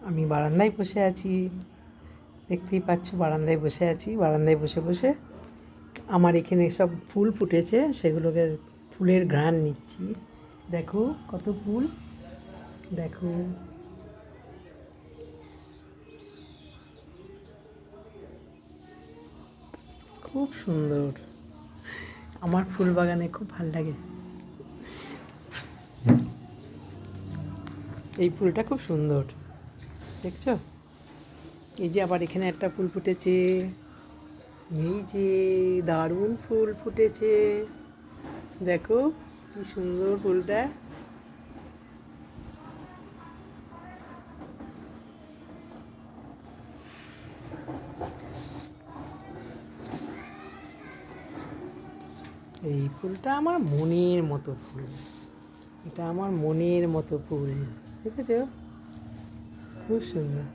আমি বারান্দায় বসে আছি, দেখতেই পাচ্ছ বারান্দায় বসে আছি। বারান্দায় বসে বসে আমার এখানে সব ফুল ফুটেছে, সেগুলোকে ফুলের ঘ্রাণ নিচ্ছি। দেখো কত ফুল, দেখো খুব সুন্দর। আমার ফুল বাগানে খুব ভাল লাগে। এই ফুলটা খুব সুন্দর, দেখছো? এই যে আবার এখানে একটা ফুল ফুটেছে, এই যে দারুণ ফুল ফুটেছে, দেখো কি সুন্দর ফুলটা। এই ফুলটা আমার মনের মতো ফুল, এটা আমার মনের মতো ফুল, দেখেছো? খুব সুন্দর।